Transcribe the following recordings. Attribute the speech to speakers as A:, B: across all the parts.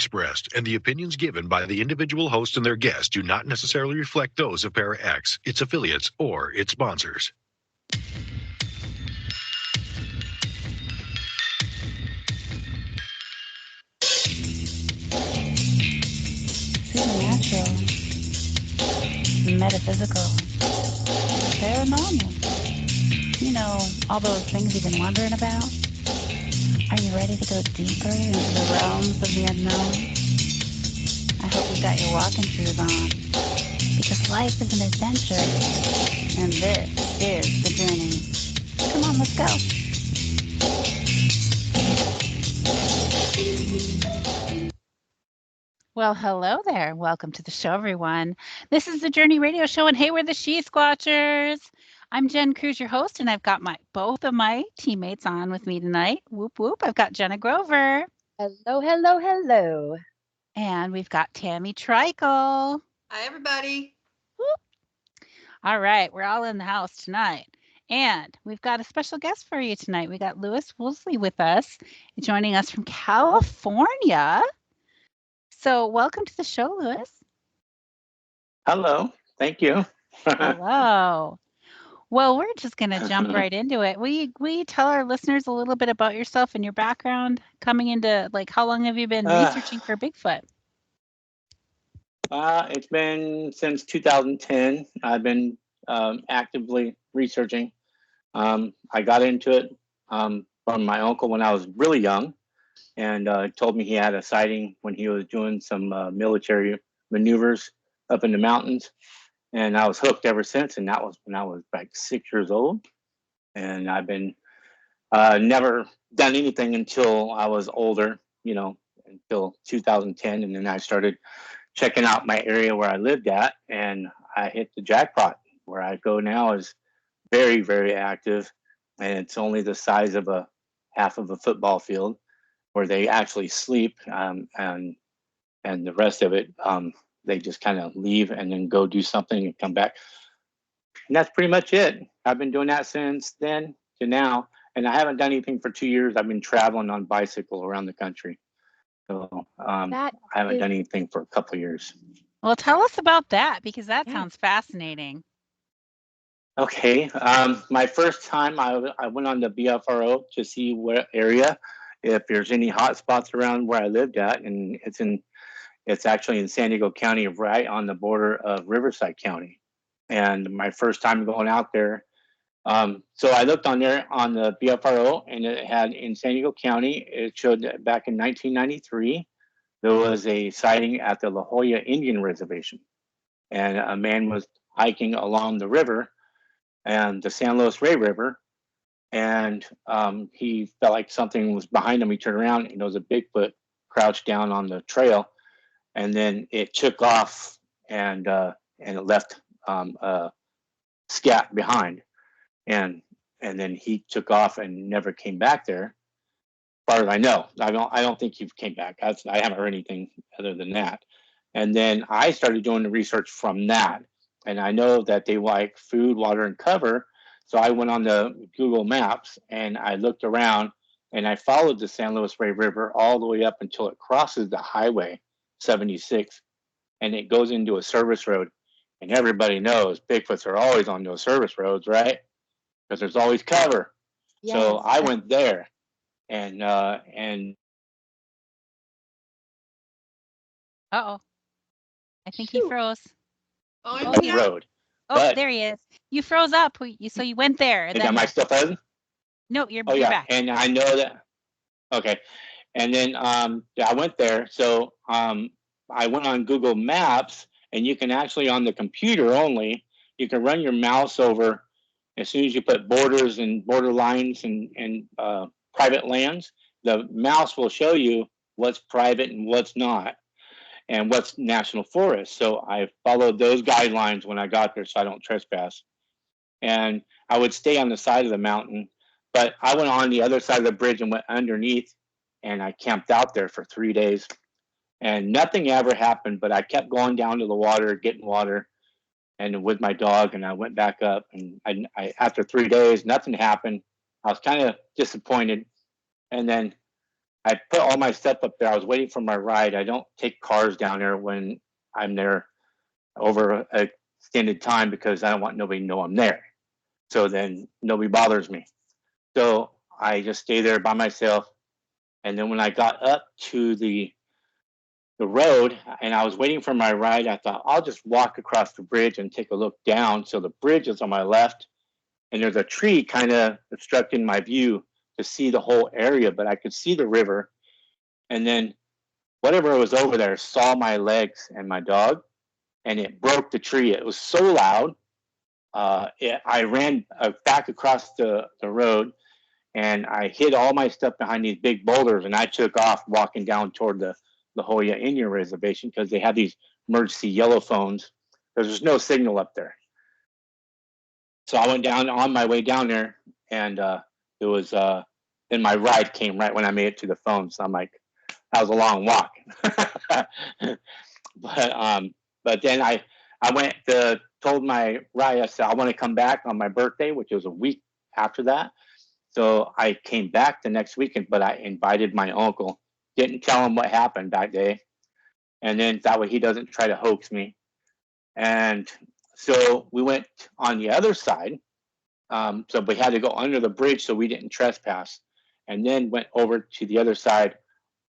A: expressed, and the opinions given by the individual host and their guests do not necessarily reflect those of Para X, its affiliates, or its sponsors.
B: Supernatural, metaphysical, paranormal. You know, all those things you've been wondering about? Are you ready to go deeper into the realms of the unknown? I hope you've got your walking shoes on, because life is an adventure, and this is the journey. Come on, let's go. Well, hello there. Welcome to the show, everyone. This is the Journey Radio Show, and hey, we're the She Squatchers. I'm Jen Cruz, your host, and I've got both of my teammates on with me tonight. Whoop, whoop. I've got Jenna Grover.
C: Hello, hello, hello.
B: And we've got Tammy Trikel.
D: Hi, everybody.
B: Whoop. All right, we're all in the house tonight. And we've got a special guest for you tonight. We got Lewis Woolsey with us, joining us from California. So welcome to the show, Lewis.
E: Hello. Thank you.
B: Hello. Well, we're just going to jump right into it. Will you tell our listeners a little bit about yourself and your background coming into, like, how long have you been researching for Bigfoot?
E: It's been since 2010. I've been actively researching. I got into it from my uncle when I was really young, and told me he had a sighting when he was doing some military maneuvers up in the mountains. And I was hooked ever since, and that was when I was like 6 years old. And I've been never done anything until I was older, until 2010. And then I started checking out my area where I lived at, and I hit the jackpot. Where I go now is very, very active, and it's only the size of a half of a football field where they actually sleep, and the rest of it, they just kind of leave and then go do something and come back. And that's pretty much it. I've been doing that since then to now, and I haven't done anything for 2 years. I've been traveling on bicycle around the country. So I haven't done anything for a couple of years.
B: Well, tell us about that, because that sounds fascinating.
E: Okay. My first time I went on the BFRO to see what area, if there's any hot spots around where I lived at, and it's actually in San Diego County, right on the border of Riverside County. And my first time going out there, so I looked on there on the BFRO, and it had in San Diego County, it showed that back in 1993, there was a sighting at the La Jolla Indian Reservation. And a man was hiking along the river, and the San Luis Rey River, and he felt like something was behind him. He turned around, and there was a Bigfoot crouched down on the trail, and then it took off, and it left a scat behind, and then he took off and never came back there. As far as I know, I don't think he came back. I haven't heard anything other than that. And then I started doing the research from that. And I know that they like food, water, and cover. So I went on the Google Maps and I looked around, and I followed the San Luis Rey River all the way up until it crosses the Highway 76, and it goes into a service road. And everybody knows Bigfoots are always on those service roads, right? Because there's always cover. Yes. So I went there, and
B: Uh-oh. I think he froze.
E: Road.
B: Oh, but there he is. You froze up. So you went there.
E: And am I still frozen?
B: No, you're back.
E: And I know that. Okay. And then I went there. So I went on Google Maps, and you can actually, on the computer only, you can run your mouse over as soon as you put borders and border lines and private lands. The mouse will show you what's private and what's not, and what's national forest. So I followed those guidelines when I got there so I don't trespass. And I would stay on the side of the mountain, but I went on the other side of the bridge and went underneath, and I camped out there for 3 days. And nothing ever happened, but I kept going down to the water, getting water, and with my dog, and I went back up. And I after 3 days, nothing happened. I was kind of disappointed. And then I put all my stuff up there. I was waiting for my ride. I don't take cars down there when I'm there over a extended time because I don't want nobody to know I'm there. So then nobody bothers me. So I just stay there by myself. And then when I got up to the road and I was waiting for my ride, I thought I'll just walk across the bridge and take a look down. So the bridge is on my left, and there's a tree kind of obstructing my view to see the whole area, but I could see the river. And then whatever was over there saw my legs and my dog, and it broke the tree. It was so loud. I ran back across the road, and I hid all my stuff behind these big boulders, and I took off walking down toward the La Jolla Indian Reservation because they have these emergency yellow phones. There's no signal up there. So I went down on my way down there, and it was then my ride came right when I made it to the phone. So I'm like, that was a long walk. But then I went told my ride, I said I want to come back on my birthday, which was a week after that. So I came back the next weekend, but I invited my uncle. Didn't tell him what happened that day, and then that way he doesn't try to hoax me. And so we went on the other side. So we had to go under the bridge so we didn't trespass, and then went over to the other side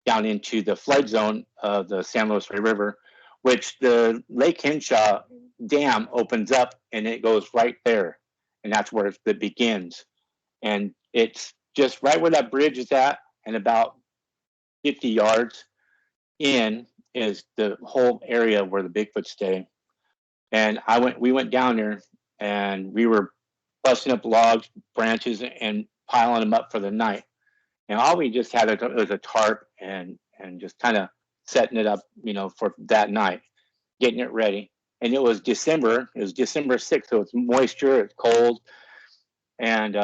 E: down into the flood zone of the San Luis River, which the Lake Henshaw Dam opens up, and it goes right there, and that's where it begins. And it's just right where that bridge is at, and about 50 yards in is the whole area where the Bigfoot stay. And we went down there, and we were busting up logs, branches, and piling them up for the night. And all we just had was a tarp and just kind of setting it up, for that night, getting it ready. And it was December. It was December 6th, so it's moisture, it's cold, and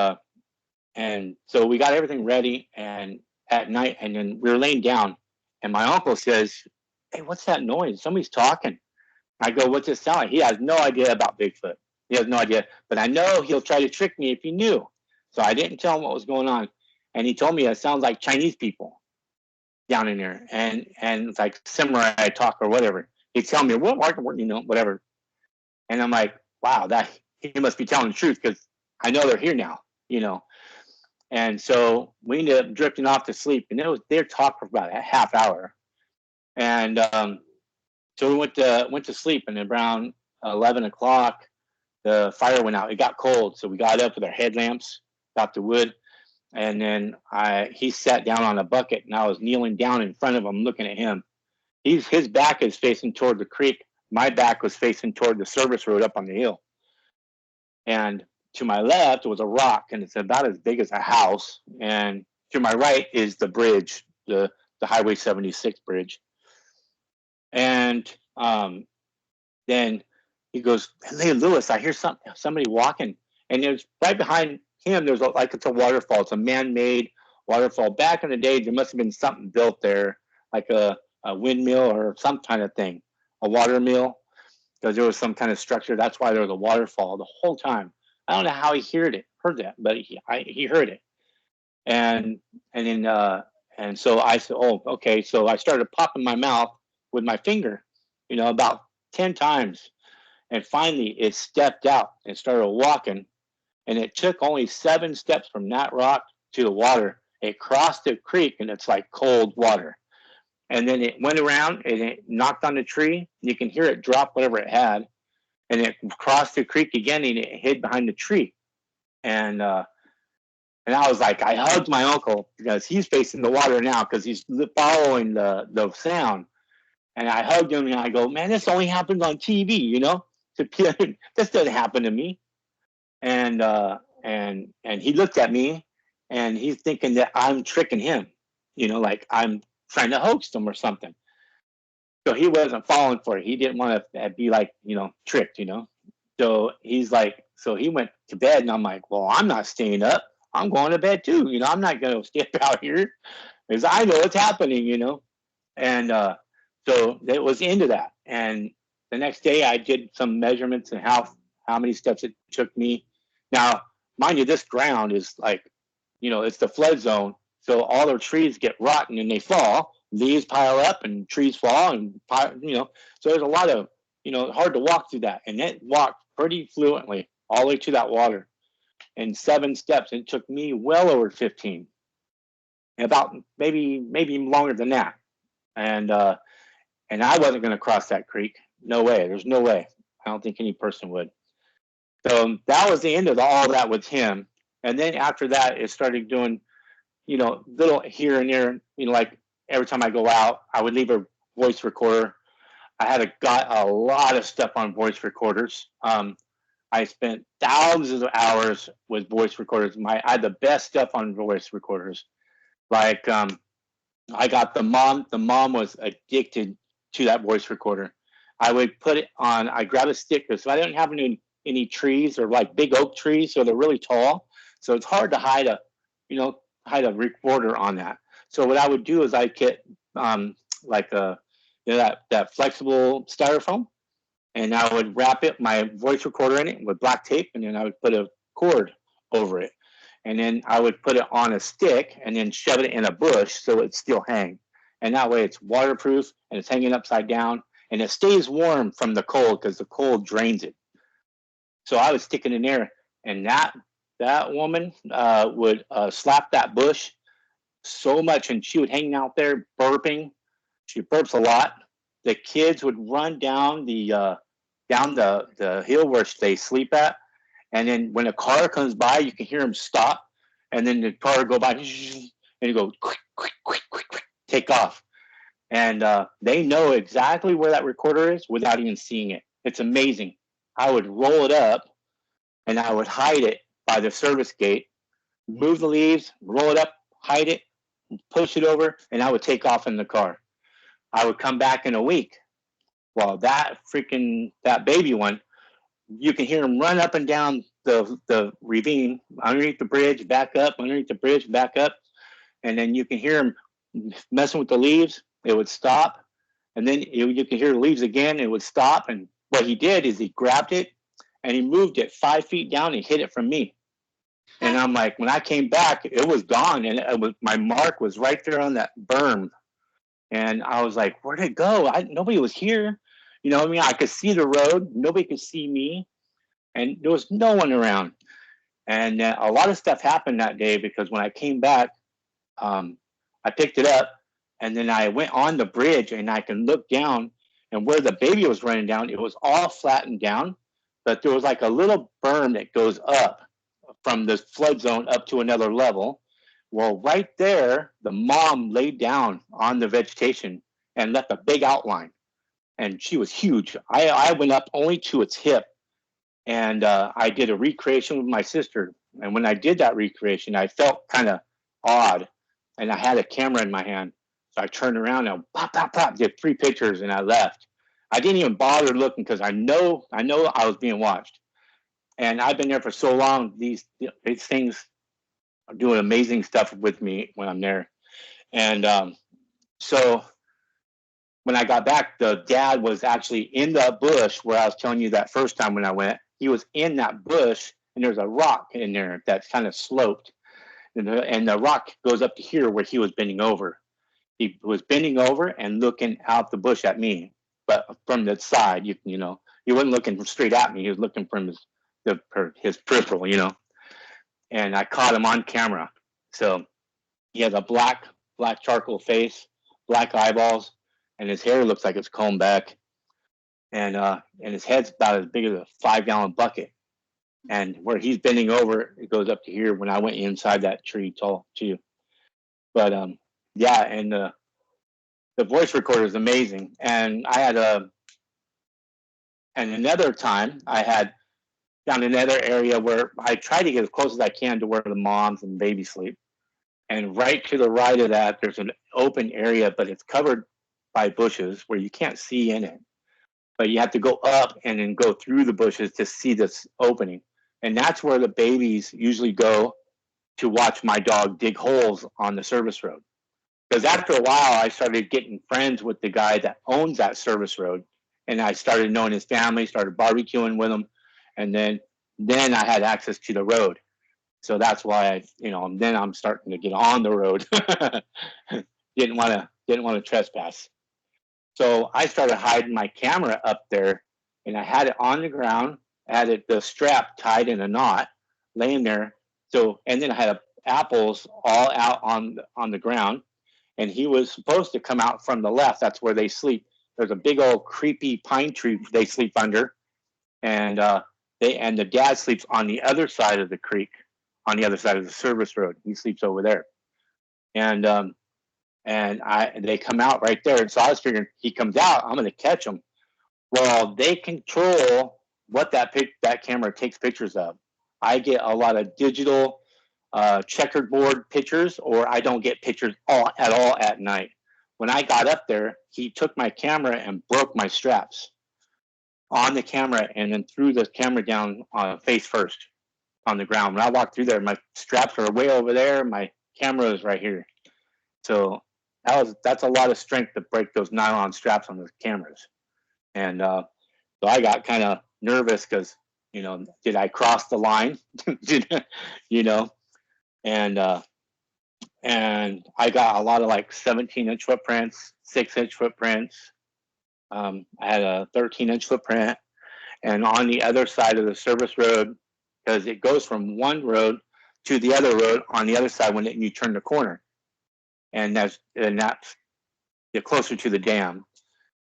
E: so we got everything ready. And at night, and then we were laying down, and my uncle says, "Hey, what's that noise? Somebody's talking." I go, "What's it sound like?" He has no idea about Bigfoot. He has no idea, but I know he'll try to trick me if he knew. So I didn't tell him what was going on, and he told me it sounds like Chinese people down in there, and it's like samurai talk or whatever. He'd tell me whatever, and I'm like, wow, that he must be telling the truth because I know they're here now, And so we ended up drifting off to sleep, and they talked for about a half hour, and so we went to sleep, and around 11 o'clock, the fire went out. It got cold, so we got up with our headlamps, got the wood, and then he sat down on a bucket, and I was kneeling down in front of him, looking at him. His back is facing toward the creek. My back was facing toward the service road up on the hill, and to my left was a rock, and it's about as big as a house. And to my right is the bridge, the Highway 76 bridge. And then he goes, "Hey, Lewis, I hear somebody walking." And there's right behind him, there's it's a waterfall. It's a man-made waterfall. Back in the day, there must have been something built there, like a windmill or some kind of thing, a water mill, because there was some kind of structure. That's why there was a waterfall the whole time. I don't know how he heard that, but he heard it. And so I said, "Oh, okay." So I started popping my mouth with my finger, about 10 times. And finally it stepped out and started walking. And it took only 7 steps from that rock to the water. It crossed the creek, and it's like cold water. And then it went around and it knocked on the tree. You can hear it drop whatever it had. And it crossed the creek again, and it hid behind the tree. And I was like, I hugged my uncle because he's facing the water now because he's following the sound. And I hugged him, and I go, "Man, this only happens on TV, This doesn't happen to me." And he looked at me, and he's thinking that I'm tricking him, like I'm trying to hoax him or something. So he wasn't falling for it. He didn't want to be like, tricked, So he's like, so he went to bed, and I'm like, well, I'm not staying up. I'm going to bed too. I'm not going to stay out here because I know what's happening, And so it was into that. And the next day I did some measurements and how many steps it took me. Now, mind you, this ground is like, it's the flood zone. So all the trees get rotten and they fall. Leaves pile up and trees fall and So there's a lot of hard to walk through that. And it walked pretty fluently all the way to that water in 7 steps. It took me well over 15, about maybe longer than that. And I wasn't going to cross that creek. No way. There's no way. I don't think any person would. So that was the end of all that with him. And then after that, it started doing, little here and there, like every time I go out, I would leave a voice recorder. I got a lot of stuff on voice recorders. I spent thousands of hours with voice recorders. I had the best stuff on voice recorders. Like, I got the mom. The mom was addicted to that voice recorder. I would put it on. I grab a stick because I didn't have any trees or like big oak trees, so they're really tall. So it's hard to hide a recorder on that. So what I would do is I get like that flexible styrofoam, and I would wrap my voice recorder in it with black tape, and then I would put a cord over it. And then I would put it on a stick and then shove it in a bush so it still hang. And that way it's waterproof and it's hanging upside down and it stays warm from the cold because the cold drains it. So I would stick it in there, and that woman would slap that bush so much, and she would hang out there burping. She burps a lot. The kids would run down the hill where they sleep at, and then when a car comes by, you can hear them stop, and then the car would go by, and you go quick, quick, quick, quick, quick, take off. And they know exactly where that recorder is without even seeing it. It's amazing. I would roll it up, and I would hide it by the service gate, move the leaves, roll it up, hide it, push it over, and I would take off in the car. I would come back in a week. Well, that baby one, you can hear him run up and down the ravine, underneath the bridge, back up, underneath the bridge, back up. And then you can hear him messing with the leaves. It would stop. And then you can hear the leaves again. It would stop. And what he did is he grabbed it and he moved it 5 feet down and hid it from me. And I'm like, when I came back, it was gone. And my mark was right there on that berm. And I was like, where'd it go? Nobody was here. I could see the road. Nobody could see me. And there was no one around. And a lot of stuff happened that day because when I came back, I picked it up. And then I went on the bridge and I can look down. And where the baby was running down, it was all flattened down. But there was like a little berm that goes up from the flood zone up to another level. Well, right there, the mom laid down on the vegetation and left a big outline. And she was huge. I went up only to its hip. And I did a recreation with my sister. And when I did that recreation, I felt kind of odd. And I had a camera in my hand. So I turned around and pop, pop, pop, did 3 pictures and I left. I didn't even bother looking because I know I was being watched. And I've been there for so long. These things are doing amazing stuff with me when I'm there. And so when I got back, the dad was actually in the bush where I was telling you that first time when I went. He was in that bush, and there's a rock in there that's kind of sloped. And the rock goes up to here where he was bending over. He was bending over and looking out the bush at me, but from the side, he wasn't looking straight at me. He was looking from his peripheral, And I caught him on camera. So he has a black charcoal face, black eyeballs, and his hair looks like it's combed back. And his head's about as big as a 5-gallon bucket. And where he's bending over, it goes up to here when I went inside that tree tall too. But yeah, and the voice recorder is amazing. And I had and another time I had found another area where I try to get as close as I can to where the moms and babies sleep. And right to the right of that, there's an open area, but it's covered by bushes where you can't see in it. But you have to go up and then go through the bushes to see this opening. And that's where the babies usually go to watch my dog dig holes on the service road. Because after a while, I started getting friends with the guy that owns that service road. And I started knowing his family, started barbecuing with him. And then I had access to the road. So that's why then I'm starting to get on the road. didn't want to trespass. So I started hiding my camera up there, and I had it on the ground. I had the strap tied in a knot, laying there. So, and then I had apples all out on the ground, and he was supposed to come out from the left. That's where they sleep. There's a big old creepy pine tree they sleep under, and the dad sleeps on the other side of the creek, on the other side of the service road. He sleeps over there, and they come out right there. And so I was figuring he comes out, I'm going to catch him. Well, they control what that camera takes pictures of. I get a lot of digital checkered board pictures, or I don't get pictures at all at night. When I got up there, he took my camera and broke my straps on the camera, and then threw the camera down face first on the ground. When I walked through there, my straps are way over there. My camera is right here. So that's a lot of strength to break those nylon straps on those cameras. And so I got kind of nervous because, did I cross the line? And I got a lot of like 17-inch footprints, 6-inch footprints. I had a 13-inch footprint. And on the other side of the service road, because it goes from one road to the other road on the other side when you turn the corner. And that's closer to the dam.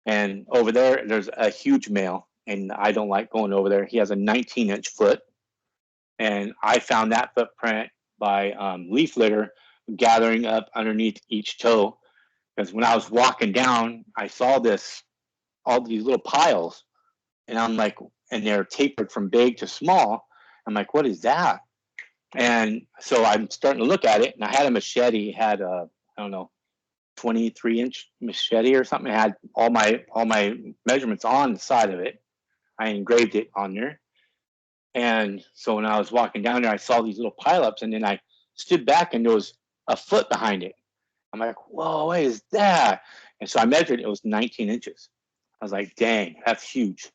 E: And over there's a huge male, and I don't like going over there. He has a 19-inch foot, and I found that footprint by leaf litter gathering up underneath each toe. Because when I was walking down, I saw all these little piles, and I'm like, and they're tapered from big to small. I'm like, what is that? And so I'm starting to look at it, and I had a machete, had a, I don't know, 23-inch machete or something. It had all my measurements on the side of it. I engraved it on there. And so when I was walking down there, I saw these little pileups, and then I stood back, and there was a foot behind it. I'm like, whoa, what is that? And so I measured, it was 19 inches. I was like, dang, that's huge.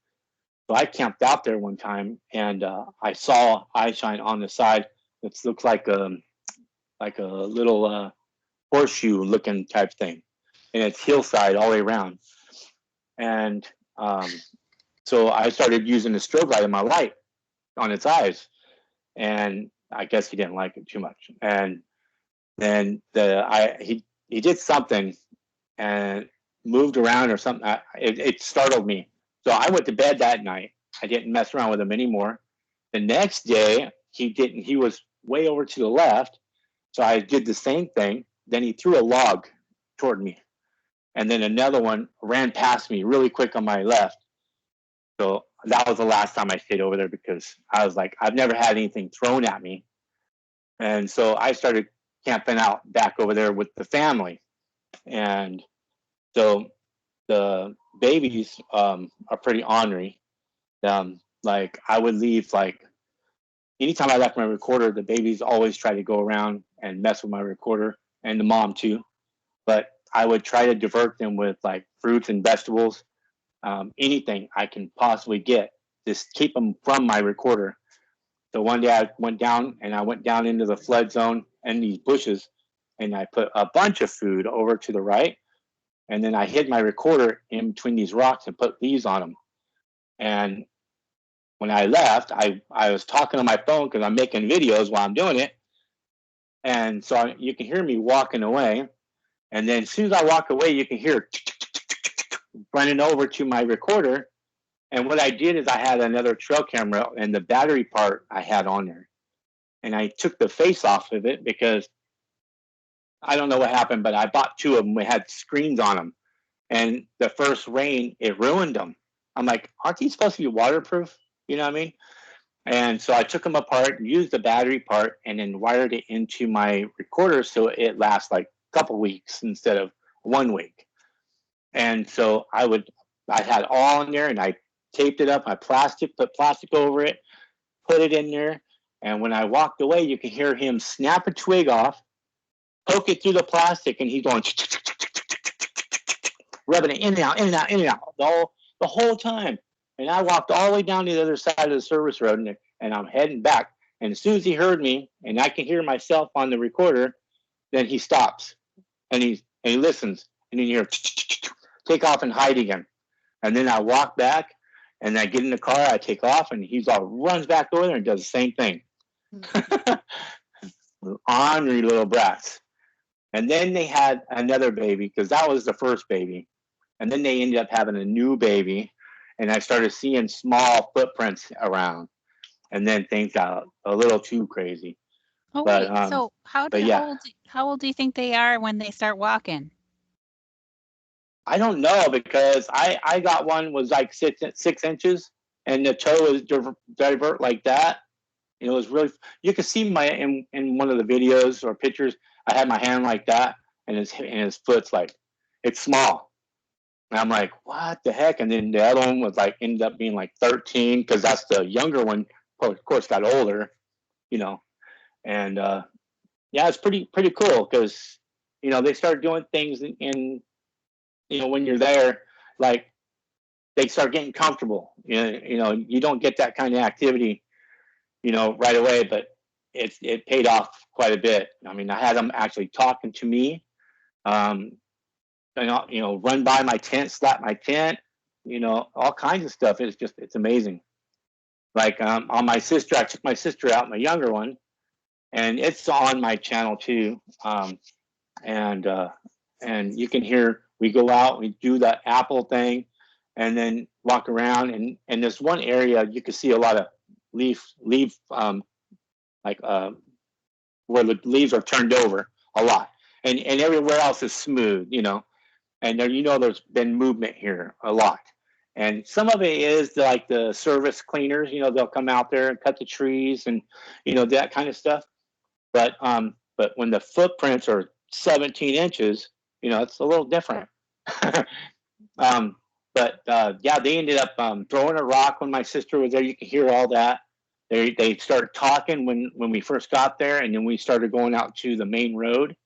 E: So I camped out there one time, and I saw eye shine on the side. It looks like a little horseshoe looking type thing, and it's hillside all the way around. And so I started using the strobe light in my light on its eyes, and I guess he didn't like it too much. And then he did something and moved around or something. It startled me. So I went to bed that night. I didn't mess around with him anymore. The next day, he was way over to the left. So I did the same thing. Then he threw a log toward me. And then another one ran past me really quick on my left. So that was the last time I stayed over there, because I was like, I've never had anything thrown at me. And so I started camping out back over there with the family. And so the babies are pretty ornery. Like I would leave, like anytime I left my recorder, the babies always try to go around and mess with my recorder, and the mom too. But I would try to divert them with like fruits and vegetables, anything I can possibly get, just keep them from my recorder. So one day I went down into the flood zone and these bushes, and I put a bunch of food over to the right. And then I hid my recorder in between these rocks and put leaves on them. And when I left, I was talking on my phone because I'm making videos while I'm doing it. And so you can hear me walking away. And then as soon as I walk away, you can hear running over to my recorder. And what I did is I had another trail camera, and the battery part I had on there. And I took the face off of it because I don't know what happened, but I bought two of them. We had screens on them. And the first rain, it ruined them. I'm like, aren't these supposed to be waterproof? You know what I mean? And so I took them apart, used the battery part, and then wired it into my recorder so it lasts like a couple weeks instead of 1 week. And so I had all in there, and I taped it up. I put plastic over it, put it in there. And when I walked away, you can hear him snap a twig off, poke it through the plastic, and he's going rubbing it in and out, in and out, in and out the whole time. And I walked all the way down to the other side of the service road, and I'm heading back. And as soon as he heard me, and I can hear myself on the recorder, then he stops and he listens, and then you hear take off and hide again. And then I walk back, and I get in the car, I take off, and he's all runs back over there and does the same thing. Ornery little brats. And then they had another baby, because that was the first baby. And then they ended up having a new baby, and I started seeing small footprints around. And then things got a little too crazy.
B: Oh,
E: But,
B: wait. So how old do you think they are when they start walking?
E: I don't know, because I got one was like 6 inches, and the toe was divert like that. It was really, you could see my in one of the videos or pictures, I had my hand like that, and his foot's like, it's small. And I'm like, what the heck? And then the other one was like, ended up being like 13, because that's the younger one. Of course, got older, you know. And yeah, it's pretty cool, because they started doing things in when you're there, like they start getting comfortable. You don't get that kind of activity, right away, but it paid off quite a bit. I mean, I had them actually talking to me, and run by my tent, slap my tent, all kinds of stuff. It's amazing. Like on my sister, I took my sister out, my younger one, and it's on my channel too. And you can hear, we go out, we do the apple thing, and then walk around, and this one area you can see a lot of leaf like where the leaves are turned over a lot, and everywhere else is smooth, and there, there's been movement here a lot. And some of it is like the service cleaners, they'll come out there and cut the trees and that kind of stuff. But when the footprints are 17 inches, it's a little different. Yeah, they ended up throwing a rock when my sister was there. You could hear all that. They started talking when we first got there, and then we started going out to the main road.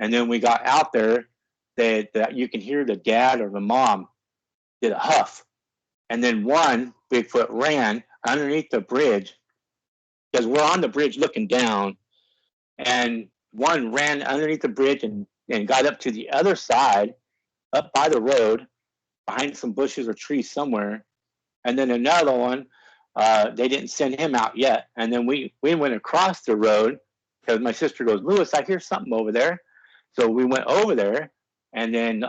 E: And then we got out there, that you can hear the dad or the mom did a huff. And then one Bigfoot ran underneath the bridge, because we're on the bridge looking down, and one ran underneath the bridge and got up to the other side, up by the road, behind some bushes or trees somewhere. And then another one, they didn't send him out yet. And then we went across the road, because my sister goes, Lewis, I hear something over there. So we went over there, and then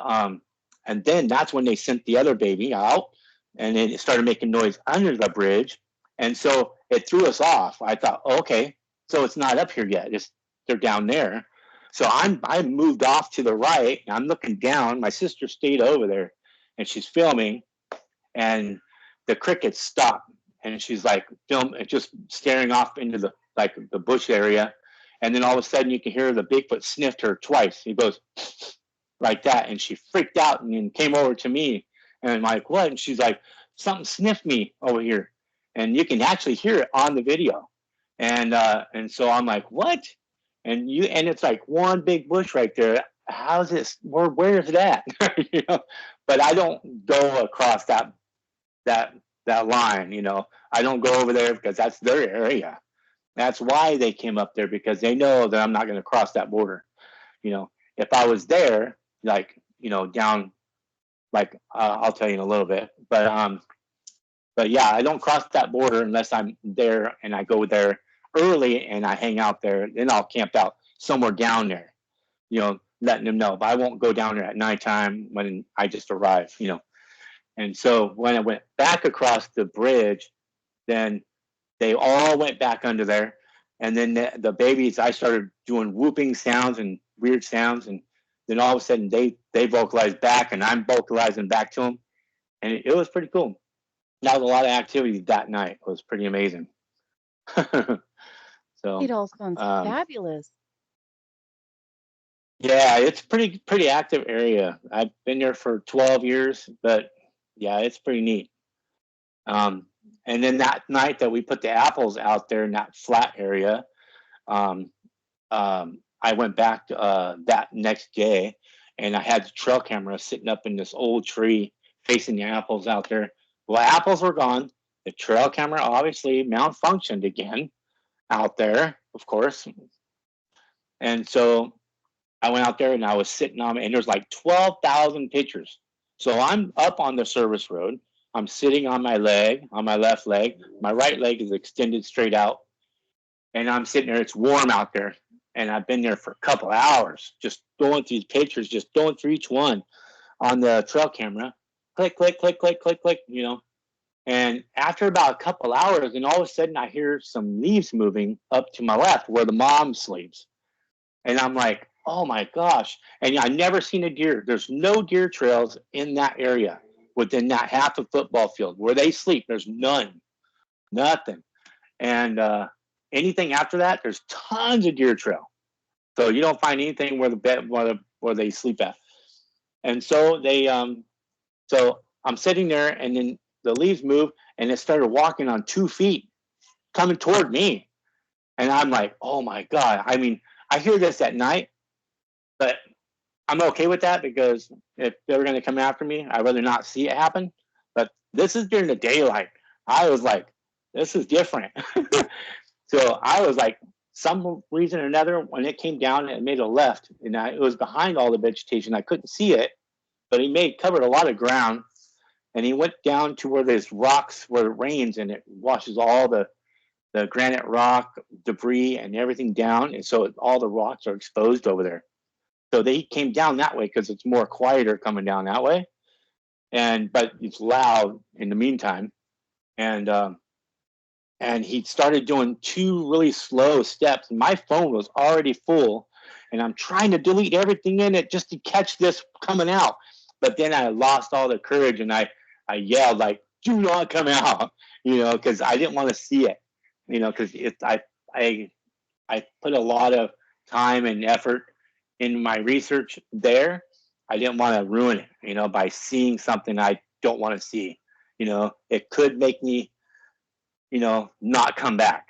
E: that's when they sent the other baby out, and then it started making noise under the bridge. And so it threw us off. I thought, okay, so it's not up here yet. They're down there. So I moved off to the right, and I'm looking down. My sister stayed over there, and she's filming, and the crickets stopped, and she's like just staring off into the bush area. And then all of a sudden you can hear the Bigfoot sniffed her twice. He goes like that, and she freaked out and then came over to me, and I'm like, what? And she's like, something sniffed me over here, and you can actually hear it on the video. And so I'm like, what? And it's like one big bush right there. How's this? Where is it at? But I don't go across that line. I don't go over there, because that's their area. That's why they came up there, because they know that I'm not going to cross that border. If I was there, like, down, like, I'll tell you in a little bit, but yeah, I don't cross that border unless I'm there, and I go there early and I hang out there. Then I'll camp out somewhere down there, letting them know. But I won't go down there at nighttime when I just arrive, And so when I went back across the bridge, then they all went back under there. And then the babies, I started doing whooping sounds and weird sounds. And then all of a sudden they vocalized back, and I'm vocalizing back to them. And it was pretty cool. That was a lot of activity that night. It was pretty amazing. So
C: It all sounds fabulous.
E: Yeah, it's pretty active area. I've been there for 12 years, but yeah, it's pretty neat. And then that night that we put the apples out there in that flat area, I went back that next day, and I had the trail camera sitting up in this old tree facing the apples out there. Well, apples were gone. The trail camera obviously malfunctioned again. out there, of course. And so I went out there and I was sitting on, and there's like 12,000 pictures. So I'm up on the service road. I'm sitting on my leg, on my left leg. My right leg is extended straight out. And I'm sitting there. It's warm out there. And I've been there for a couple hours, just going through these pictures, just going through each one on the trail camera. Click, click, click, click, click, click, you know. And after about a couple hours, and all of a sudden I hear some leaves moving up to my left where the mom sleeps. And I'm like, oh my gosh. And I never seen a deer. There's no deer trails in that area within that half a football field where they sleep. There's none, nothing. And anything after that, there's tons of deer trail. So you don't find anything where the bed where they sleep at. And so so I'm sitting there, and then the leaves move, and it started walking on 2 feet, coming toward me. And I'm like, oh my God. I mean, I hear this at night, but I'm okay with that because if they were going to come after me, I'd rather not see it happen. But this is during the daylight. I was like, this is different. So I was like, some reason or another, when it came down, it made a left, and it was behind all the vegetation. I couldn't see it, but he covered a lot of ground, and he went down to where there's rocks where it rains, and it washes all the granite rock debris and everything down, and so all the rocks are exposed over there. So they came down that way because it's more quieter coming down that way, but it's loud in the meantime. And he started doing 2 really slow steps. My phone was already full, and I'm trying to delete everything in it just to catch this coming out. But then I lost all the courage, and I yelled like, "Do not come out!" Because I didn't want to see it. Because I put a lot of time and effort in my research there. I didn't want to ruin it, by seeing something I don't want to see. It could make me not come back,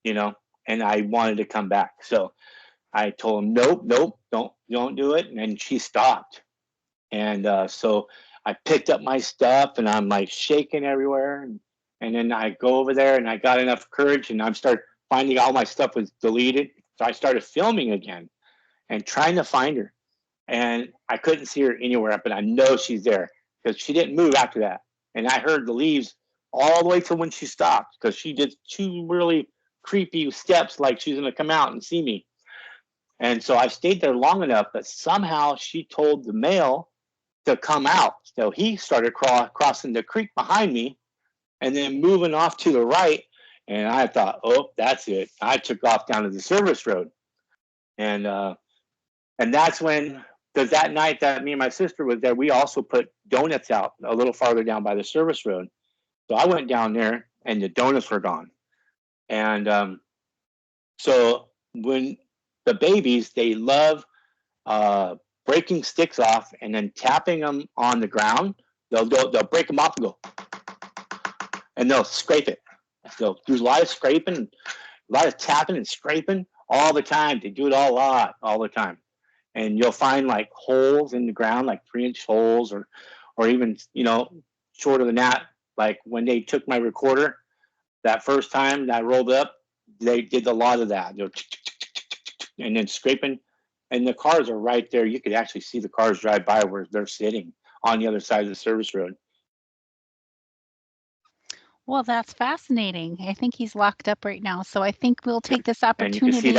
E: and I wanted to come back. So I told him, nope, don't do it. And she stopped. And so I picked up my stuff, and I'm like shaking everywhere. And then I go over there, and I got enough courage, and I started finding all my stuff was deleted. So I started filming again and trying to find her. And I couldn't see her anywhere, but I know she's there because she didn't move after that. And I heard the leaves all the way to when she stopped, because she did 2 really creepy steps like she's going to come out and see me. And so I stayed there long enough, but somehow she told the male to come out. So he started crossing the creek behind me and then moving off to the right. And I thought, oh, that's it. I took off down to the service road. And that's when, because that night that me and my sister was there, we also put donuts out a little farther down by the service road. So I went down there, and the donuts were gone. And so when the babies, they love breaking sticks off and then tapping them on the ground. They'll break them off and go, and they'll scrape it. So there's a lot of scraping, a lot of tapping and scraping all the time. They do it all the time. And you'll find like holes in the ground, like 3-inch holes, or even, shorter than that. Like when they took my recorder that first time that I rolled up, they did a lot of that. And then scraping, and the cars are right there. You could actually see the cars drive by where they're sitting on the other side of the service road.
B: Well, that's fascinating. I think he's locked up right now. So I think we'll take this opportunity.
E: And you can see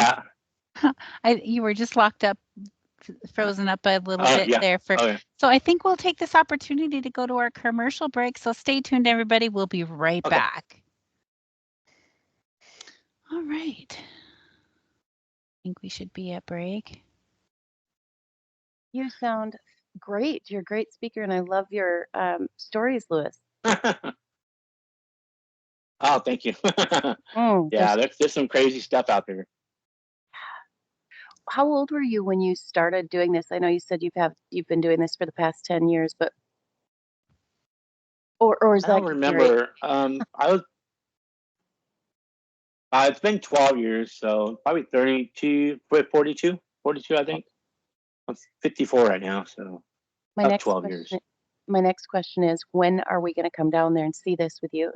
B: that. You were just locked up, frozen up a little bit there.
E: Yeah.
B: So I think we'll take this opportunity to go to our commercial break. So stay tuned, everybody. We'll be right back. All right. I think we should be at break.
C: You sound great. You're a great speaker, and I love your stories, Lewis.
E: Oh, thank you. Yeah, there's some crazy stuff out there.
C: How old were you when you started doing this? I know you said you've been doing this for the past 10 years, but or is that?
E: I don't remember. It's been 12 years, so probably 42, 42, I think. I'm 54 right now, so about 12 years.
C: My next question is, when are we going to come down there and see this with you?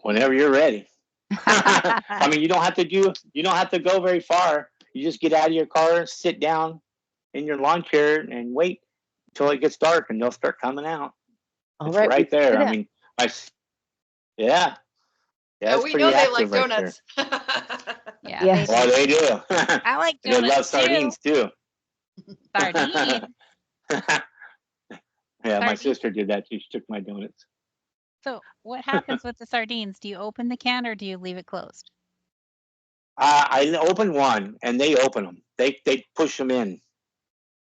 E: Whenever you're ready. I mean, you don't have to go very far. You just get out of your car, sit down in your lawn chair, and wait until it gets dark, and they'll start coming out.
C: All
E: It's
C: right, we
E: right
C: can do
E: there. I
C: that.
E: mean, yeah,
D: Yeah,
E: it's
D: we
E: pretty
D: know they
E: active
D: like
E: right there.
D: donuts.
B: Yeah,
C: Yes.
B: they
E: Well,
B: do.
E: they do.
B: I like
E: They love
B: donuts too.
E: sardines too.
B: Sardines.
E: Yeah, my
B: Sardines.
E: sister did that too. She took my donuts.
B: So what happens with the sardines? Do you open the can or do you leave it closed?
E: I open one, and they open them. They push them in,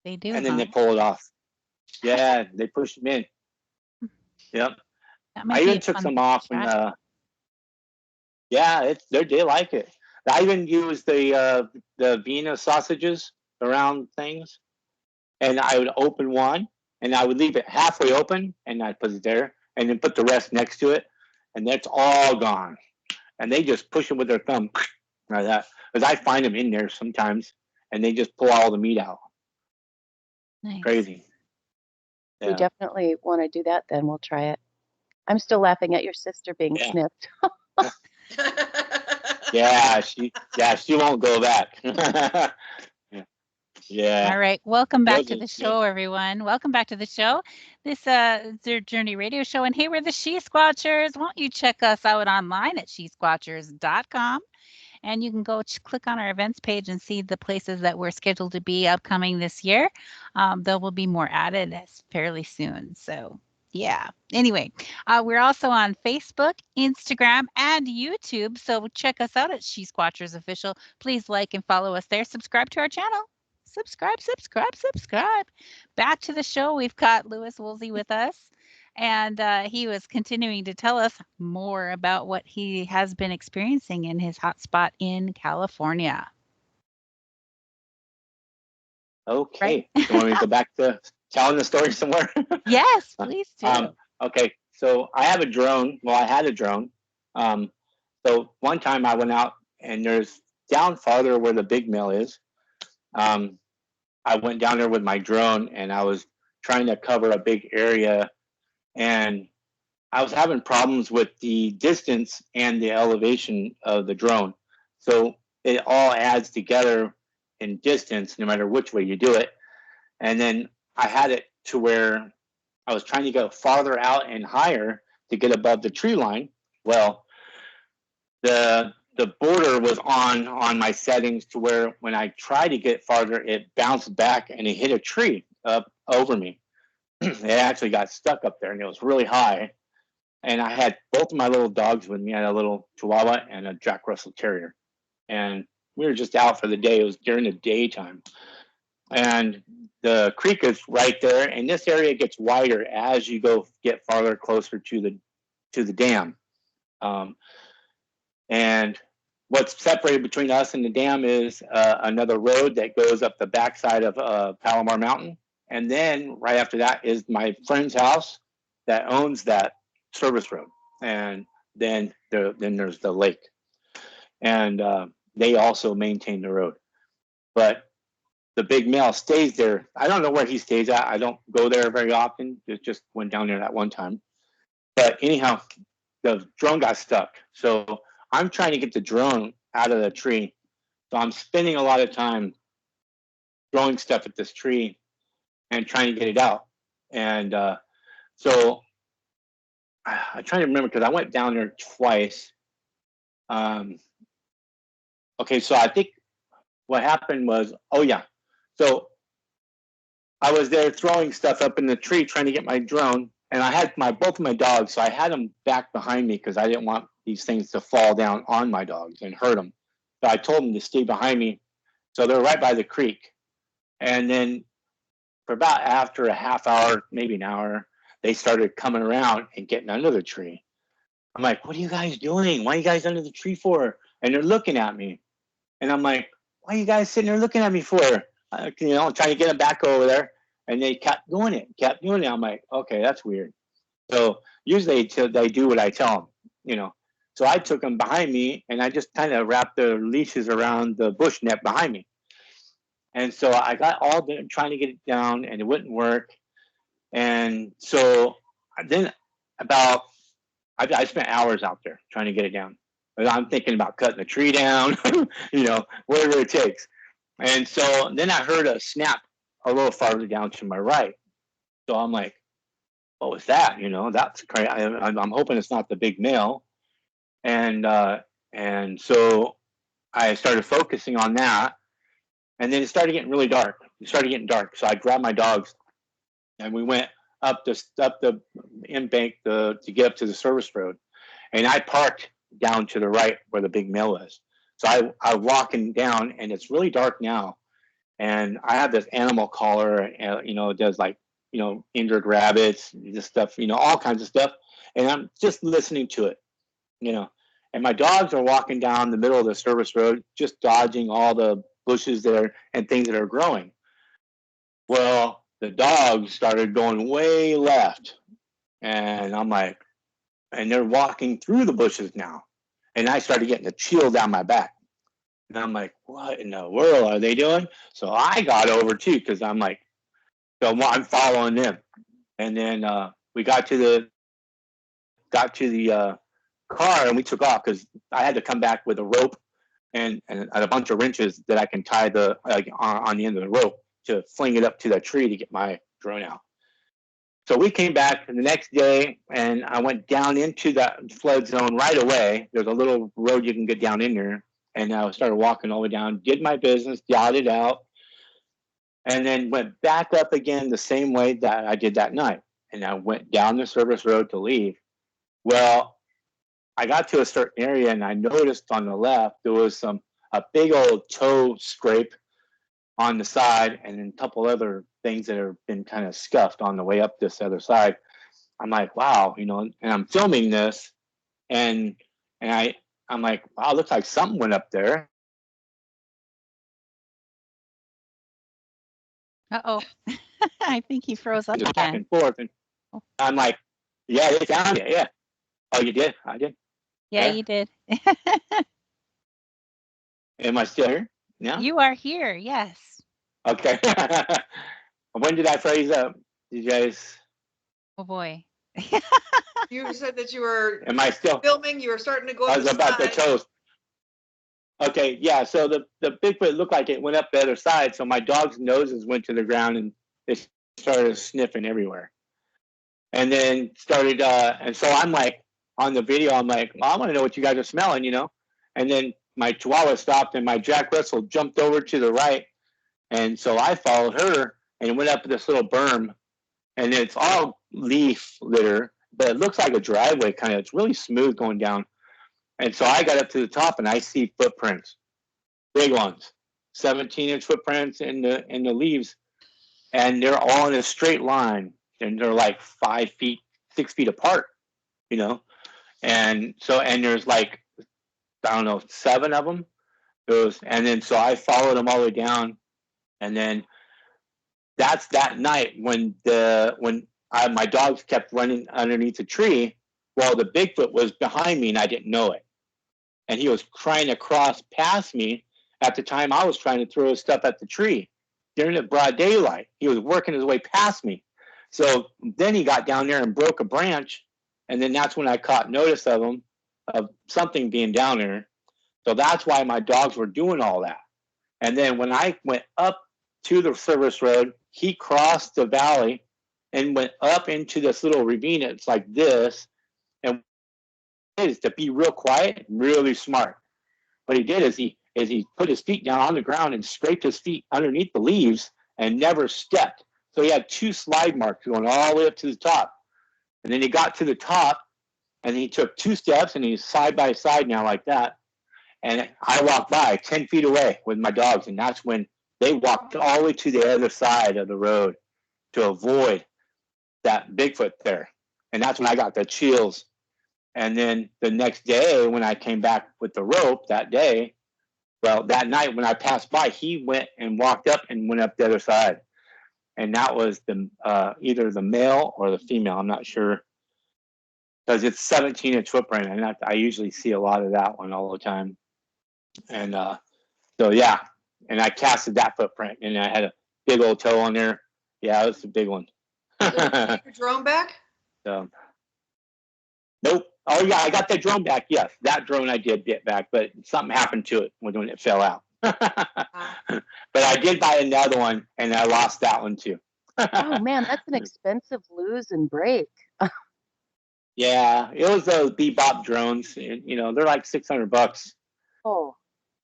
B: They do,
E: and then
B: huh?
E: they pull it off. Yeah, they push them in. Yep.
B: That
E: I
B: might be
E: even
B: a
E: took
B: fun
E: some
B: thing
E: off
B: to try.
E: when. Yeah, they like it. I even use the Vienna sausages around things, and I would open one, and I would leave it halfway open, and I'd put it there, and then put the rest next to it, and that's all gone. And they just push it with their thumb like that, because I find them in there sometimes, and they just pull all the meat out.
B: Nice.
E: Crazy.
C: We
E: Yeah.
C: definitely want to do that. Then we'll try it. I'm still laughing at your sister being
E: Yeah.
C: snipped.
E: Yeah, she won't go back. Yeah.
B: All right. Welcome back to
E: Wasn't
B: the
E: Smith.
B: show, everyone. Welcome back to the show. This is their Journey Radio Show. And hey, we're the She Squatchers. Won't you check us out online at shesquatchers.com? And you can go click on our events page and see the places that we're scheduled to be upcoming this year. There will be more added fairly soon. So, yeah. Anyway, we're also on Facebook, Instagram, and YouTube. So check us out at She Squatchers Official. Please like and follow us there. Subscribe to our channel. Subscribe. Back to the show. We've got Lewis Woolsey with us. And he was continuing to tell us more about what he has been experiencing in his hotspot in California.
E: Okay. You want me to go back to telling the story somewhere?
B: Yes, please do.
E: Okay. So I have a drone. Well, I had a drone. So one time I went out, and there's down farther where the big mill is. I went down there with my drone, and I was trying to cover a big area, and I was having problems with the distance and the elevation of the drone. So it all adds together in distance, no matter which way you do it. And then I had it to where I was trying to go farther out and higher to get above the tree line. Well, the border was on my settings to where when I tried to get farther, it bounced back and it hit a tree up over me. It actually got stuck up there, and it was really high. And I had both of my little dogs with me. I had a little Chihuahua and a Jack Russell Terrier, and we were just out for the day. It was during the daytime, and the creek is right there. And this area gets wider as you get farther closer to the dam. And what's separated between us and the dam is another road that goes up the backside of Palomar Mountain. And then right after that is my friend's house that owns that service road. And then there's the lake. And they also maintain the road. But the big male stays there. I don't know where he stays at. I don't go there very often. It just went down there that one time. But anyhow, the drone got stuck. So I'm trying to get the drone out of the tree. So I'm spending a lot of time throwing stuff at this tree and trying to get it out. And so I'm trying to remember because I went down there twice. Okay, so I think what happened was, oh yeah. So I was there throwing stuff up in the tree trying to get my drone, and I had both of my dogs, so I had them back behind me because I didn't want these things to fall down on my dogs and hurt them. So I told them to stay behind me. So they're right by the creek. And then for about after a half hour, maybe an hour, they started coming around and getting under the tree. I'm like, what are you guys doing? Why are you guys under the tree for? And they're looking at me. And I'm like, why are you guys sitting there looking at me for? Trying to get them back over there. And they kept doing it. I'm like, okay, that's weird. So usually they do what I tell them, So I took them behind me, and I just kind of wrapped the leashes around the bush net behind me. And so I got all trying to get it down, and it wouldn't work. And so then I spent hours out there trying to get it down. And I'm thinking about cutting the tree down, whatever it takes. And so then I heard a snap a little farther down to my right. So I'm like, what was that? That's crazy. I'm hoping it's not the big male. And so I started focusing on that. And then it started getting really dark. It started getting dark. So I grabbed my dogs and we went up the embank to get up to the service road. And I parked down to the right where the big mill is. So I'm walking down, and it's really dark now. And I have this animal collar, it does like, injured rabbits, this stuff, all kinds of stuff. And I'm just listening to it, and my dogs are walking down the middle of the service road, just dodging all the bushes there and things that are growing. Well, the dogs started going way left. And I'm like, and they're walking through the bushes now. And I started getting a chill down my back. And I'm like, what in the world are they doing? So I got over too, because I'm like, so I'm following them. And then we got to the car, and we took off because I had to come back with a rope and a bunch of wrenches that I can tie on the end of the rope to fling it up to that tree to get my drone out. So we came back the next day, and I went down into that flood zone right away. There's a little road you can get down in there. And I started walking all the way down, did my business, dotted out, and then went back up again the same way that I did that night. And I went down the service road to leave. Well, I got to a certain area, and I noticed on the left there was a big old toe scrape on the side, and then a couple other things that have been kind of scuffed on the way up this other side. I'm like, wow, and I'm filming this, and I'm like, wow, looks like something went up there.
B: Uh-oh. I think he froze up
E: Just back
B: again.
E: and forth, and I'm like, yeah, they found it. Yeah. Oh, you did? I did.
B: Yeah, you did.
E: Am I still here? Yeah.
B: You are here. Yes.
E: Okay. When did I phrase up? Did you guys?
B: Oh boy.
D: You said that you were.
E: Am I still
D: filming? You were starting to go.
E: I was about the toes. Okay, yeah. So the Bigfoot looked like it went up the other side. So my dog's noses went to the ground, and they started sniffing everywhere. And then started, and so I'm like, on the video, I'm like, well, I want to know what you guys are smelling, And then my Chihuahua stopped, and my Jack Russell jumped over to the right. And so I followed her and went up this little berm, and it's all leaf litter, but it looks like a driveway kind of. It's really smooth going down. And so I got up to the top, and I see footprints, big ones, 17-inch footprints in the leaves, and they're all in a straight line, and they're like 5 feet, 6 feet apart, And so, and there's like, I don't know, 7 of them. And then so I followed them all the way down, and then that's that night when my dogs kept running underneath the tree. Well, the Bigfoot was behind me, and I didn't know it. And he was trying to cross past me at the time I was trying to throw his stuff at the tree. During the broad daylight, he was working his way past me. So then he got down there and broke a branch, and then that's when I caught notice of him, of something being down there. So that's why my dogs were doing all that. And then when I went up to the service road, he crossed the valley and went up into this little ravine. It's like this, and is to be real quiet, really smart. What he did is he put his feet down on the ground and scraped his feet underneath the leaves and never stepped. So he had 2 slide marks going all the way up to the top. And then he got to the top, and he took 2 steps, and he's side by side now like that. And I walked by 10 feet away with my dogs, and that's when they walked all the way to the other side of the road to avoid that Bigfoot there. And that's when I got the chills. And then the next day, when I came back with the rope that day, well, that night when I passed by, he went and walked up and went up the other side. And that was either the male or the female. I'm not sure, because it's 17-inch footprint, and I usually see a lot of that one all the time. And so, yeah, and I casted that footprint, and I had a big old toe on there. Yeah, it was a big one.
D: Did you take your drone back?
E: Nope. Oh yeah, I got that drone back. Yes, that drone I did get back, but something happened to it when it fell out. But I did buy another one, and I lost that one too.
C: Oh man, that's an expensive lose and break.
E: Yeah, it was those Bebop drones. You know, they're like $600.
C: Oh,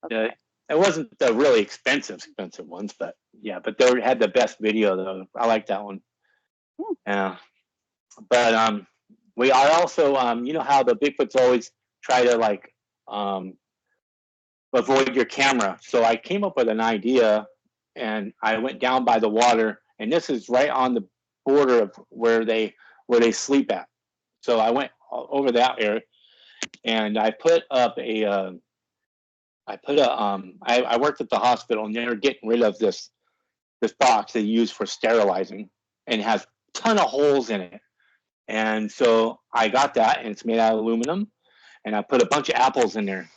C: okay.
E: It wasn't the really expensive ones, but yeah, but they had the best video though. I like that one. Yeah, but I also you know how the Bigfoots always try to like avoid your camera. So I came up with an idea, and I went down by the water, and this is right on the border of where they sleep at. So I went over that area, and I put up a I worked at the hospital, and they're getting rid of this box they use for sterilizing, and it has a ton of holes in it. And so I got that, and it's made out of aluminum, and I put a bunch of apples in there,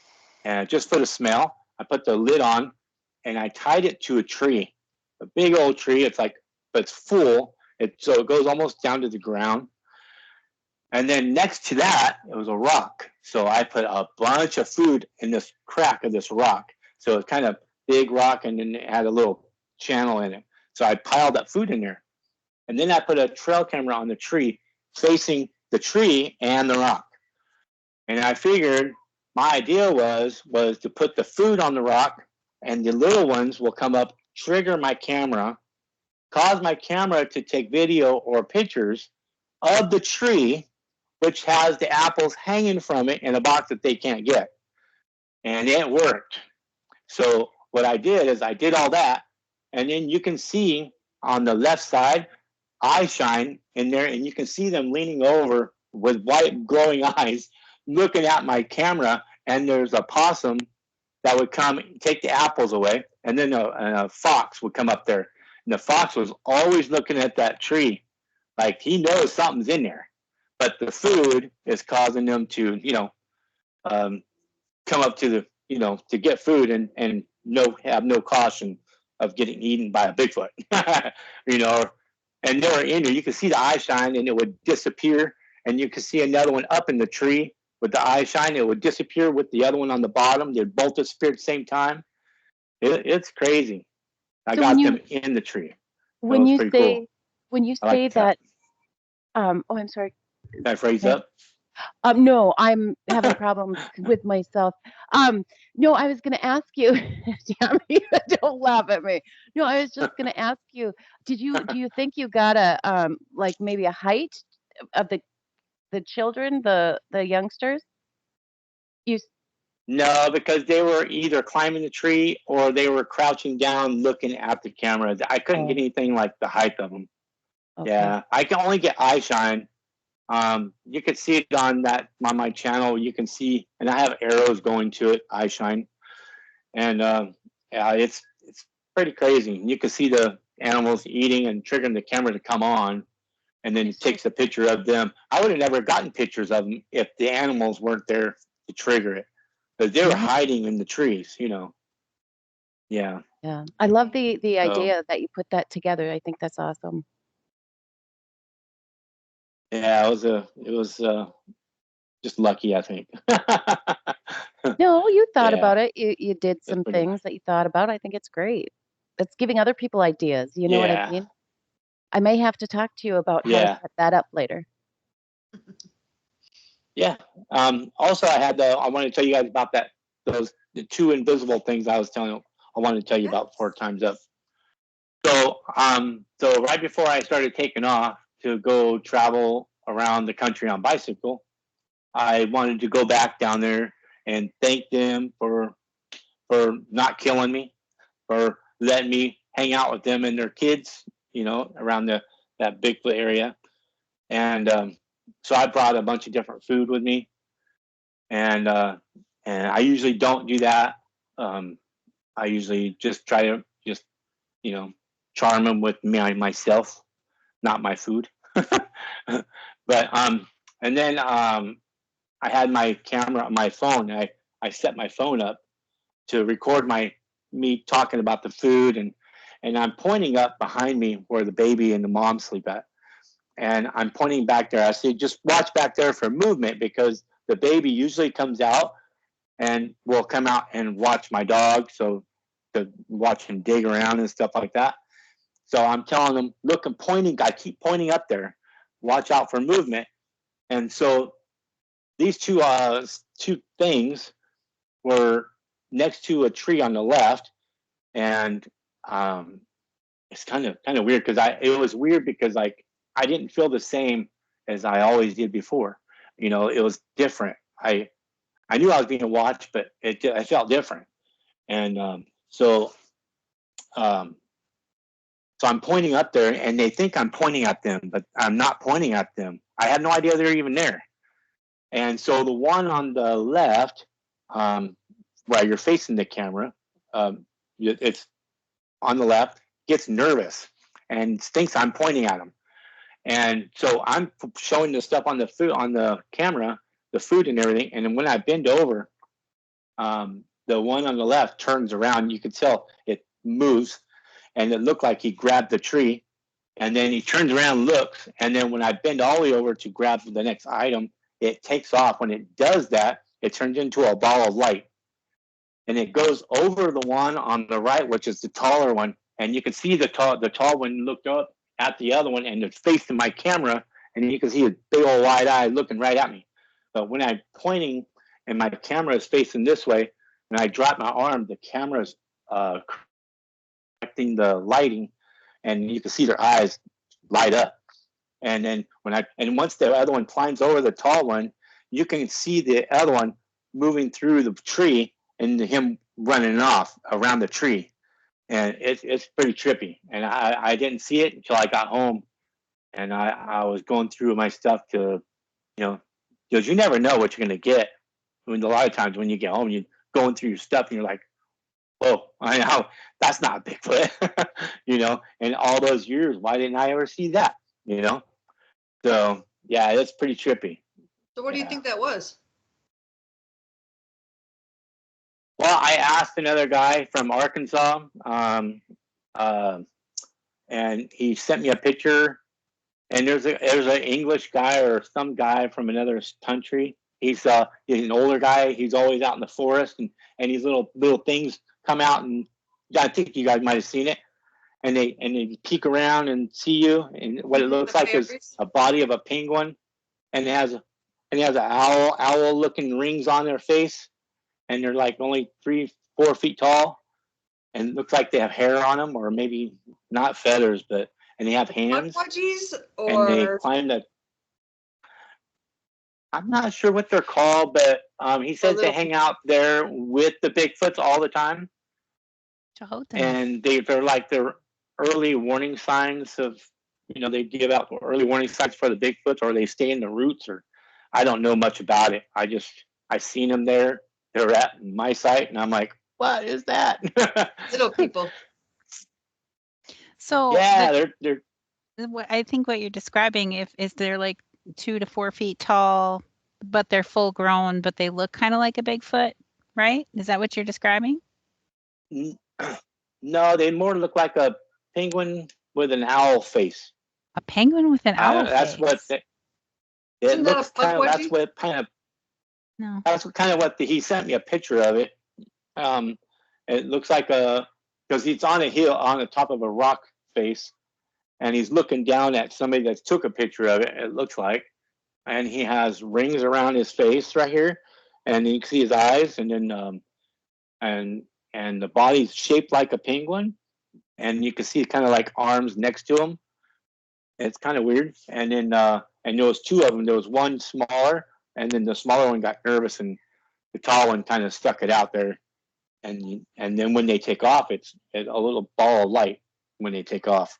E: and just for the smell, I put the lid on, and I tied it to a tree, a big old tree. It's like, but it's full. So it goes almost down to the ground. And then next to that, it was a rock. So I put a bunch of food in this crack of this rock. So it's kind of big rock, and then it had a little channel in it. So I piled that food in there. And then I put a trail camera on the tree, facing the tree and the rock. And I figured my idea was to put the food on the rock, and the little ones will come up, trigger my camera, cause my camera to take video or pictures of the tree, which has the apples hanging from it in a box that they can't get. And it worked. So what I did is I did all that, and then you can see on the left side, eye shine in there, and you can see them leaning over with white glowing eyes, looking at my camera, and there's a possum that would come take the apples away, and then a fox would come up there. And the fox was always looking at that tree, like he knows something's in there. But the food is causing them to, come up to the, to get food and have no caution of getting eaten by a Bigfoot, and they were in there. You could see the eye shine, and it would disappear, and you could see another one up in the tree with the eye shine. It would disappear with the other one on the bottom. They'd both disappear at the same time. It's crazy. I got them in the tree.
C: When you say
E: cool.
C: when you say that, oh, I'm sorry.
E: Can I phrase up?
C: No, I'm having problems with myself. No, I was going to ask you. Damn you! Don't laugh at me. No, I was just going to ask you. Do you think you got a like maybe a height of the children, the youngsters?
E: No, because they were either climbing the tree or they were crouching down looking at the camera. I couldn't get anything like the height of them. Okay. Yeah, I can only get eye shine. You could see it on my channel. You can see, and I have arrows going to it, eye shine, and yeah, it's pretty crazy. You can see the animals eating and triggering the camera to come on, and then it takes a picture of them. I would have never gotten pictures of them if the animals weren't there to trigger it, because they were hiding in the trees. Yeah.
C: Yeah, I love the idea that you put that together. I think that's awesome.
E: Yeah, it was just lucky, I think.
C: No, you thought about it. You did some things that you thought about. I think it's great. It's giving other people ideas. You know what I mean? I may have to talk to you about how to set that up later.
E: Yeah. Also, I wanted to tell you guys about the two invisible things I was telling you. I wanted to tell you about 4 times up. So right before I started taking off to go travel around the country on bicycle, I wanted to go back down there and thank them for not killing me, for letting me hang out with them and their kids, around that Bigfoot area. And so I brought a bunch of different food with me, and I usually don't do that. I usually just try to charm them with myself, not my food. But and then I had my camera on my phone. I set my phone up to record me talking about the food, and I'm pointing up behind me where the baby and the mom sleep at. And I'm pointing back there. I say, just watch back there for movement, because the baby usually comes out and will come out and watch my dog, so to watch him dig around and stuff like that. So I'm telling them, look, I'm pointing. I keep pointing up there. Watch out for movement. And so these two things were next to a tree on the left, and it's kind of weird because it was weird because like I didn't feel the same as I always did before. You know, it was different. I knew I was being watched, but I felt different. And so I'm pointing up there, and they think I'm pointing at them, but I'm not pointing at them. I had no idea they're even there. And so the one on the left, where you're facing the camera, it's on the left, gets nervous and thinks I'm pointing at him. And so I'm showing the stuff on the camera, the food and everything. And then when I bend over, the one on the left turns around. You can tell it moves, and it looked like he grabbed the tree. And then he turns around and looks. And then when I bend all the way over to grab the next item, it takes off. When it does that, it turns into a ball of light. And it goes over the one on the right, which is the taller one. And you can see the tall one looked up at the other one, and it's facing my camera. And you can see a big old wide eye looking right at me. But when I'm pointing and my camera is facing this way, and I drop my arm, the camera's correcting the lighting, and you can see their eyes light up. And then once the other one climbs over the tall one, you can see the other one moving through the tree and him running off around the tree. And it's pretty trippy. And I didn't see it until I got home, and I was going through my stuff to, because you never know what you're going to get. I mean, a lot of times when you get home, you're going through your stuff and you're like, oh, I know that's not Bigfoot, and all those years, why didn't I ever see that, So yeah, it's pretty trippy.
D: So what do you think that was?
E: Well, I asked another guy from Arkansas, and he sent me a picture. And there's an English guy or some guy from another country. He's an older guy. He's always out in the forest, and these little things come out, and I think you guys might have seen it. And they peek around and see you, and what it looks like is a body of a penguin, and it has an owl looking rings on their face, and they're like only 3-4 feet tall, and it looks like they have hair on them, or maybe not feathers, and they have hands.
D: Or...
E: And they climb the. I'm not sure what they're called, but he says they hang out there with the Bigfoots all the time. And they're like their early warning signs of, they give out early warning signs for the Bigfoots, or they stay in the roots, or I don't know much about it. I seen them there. They're at my site, and I'm like, what is that?
D: Little people.
F: So
E: yeah, they're.
F: I think what you're describing is they're like 2 to 4 feet tall, but they're full grown, but they look kind of like a Bigfoot, right? Is that what you're describing?
E: No, they more look like a penguin with an owl face.
F: A penguin with an owl
E: that's
F: face.
E: What it looks kind of. That's what kind of.
F: No.
E: That's kind of what he sent me a picture of it. It looks like because he's on a hill on the top of a rock face, and he's looking down at somebody that took a picture of it. It looks like, and he has rings around his face right here, and you can see his eyes, and then and the body's shaped like a penguin, and you can see kind of like arms next to him. It's kind of weird. And then and there was 2 of them. There was one smaller, and then the smaller one got nervous, and the tall one kind of stuck it out there. And then when they take off, it's a little ball of light when they take off.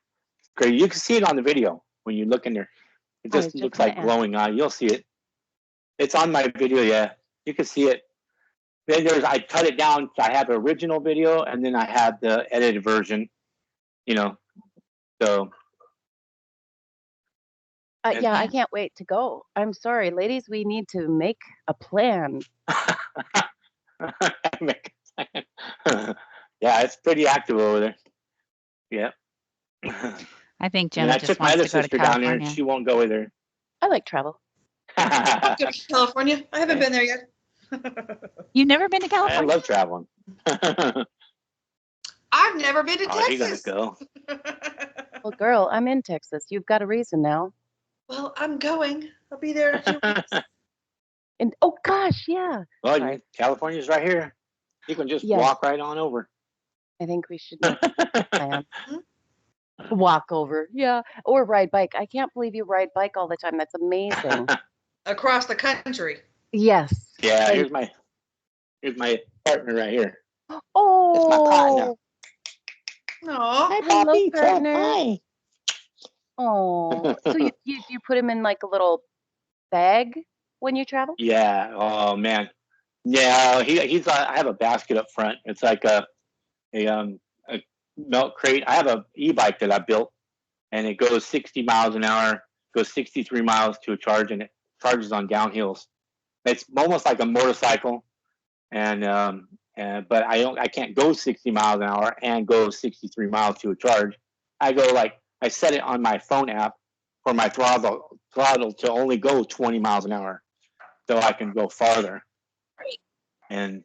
E: Great, you can see it on the video when you look in there. It just looks like glowing eye. You'll see it. It's on my video, yeah. You can see it. Then I cut it down. I have the original video, and then I have the edited version. So.
C: Yeah, I can't wait to go. I'm sorry, ladies. We need to make a plan.
E: Yeah, it's pretty active over there. Yeah.
F: I think Jenna just
E: took my
F: wants
E: other
F: to go to
E: sister down there,
F: California.
E: and she won't go with her.
C: I like travel.
D: I'll go to California. I haven't been there yet.
F: You've never been to
E: I
F: California?
E: love traveling.
D: I've never been to
E: Oh, you're gonna
D: Texas.
E: go.
C: Well, girl, I'm in Texas. You've got a reason now.
D: Well, I'm going. I'll be there in a few weeks.
C: And oh gosh, yeah.
E: Well,
C: Sorry.
E: California's right here. You can just
C: Yes.
E: walk right on over.
C: I think we should make a plan. Walk over. Yeah. Or ride bike. I can't believe you ride bike all the time. That's amazing.
D: Across the country.
C: Yes.
E: Yeah,
C: And-
E: here's my partner right here.
C: oh.
D: No.
C: Hello,
E: Puppy,
C: partner.
E: hi.
C: Oh. So you put him in like a little bag when you travel?
E: Yeah. Oh man. Yeah. He's. I have a basket up front. It's like a milk crate. I have a e-bike that I built, and it goes 60 miles an hour. Goes 63 miles to a charge, and it charges on downhills. It's almost like a motorcycle, and but I can't go 60 miles an hour and go 63 miles to a charge. I set it on my phone app for my throttle to only go 20 miles an hour, so I can go farther. And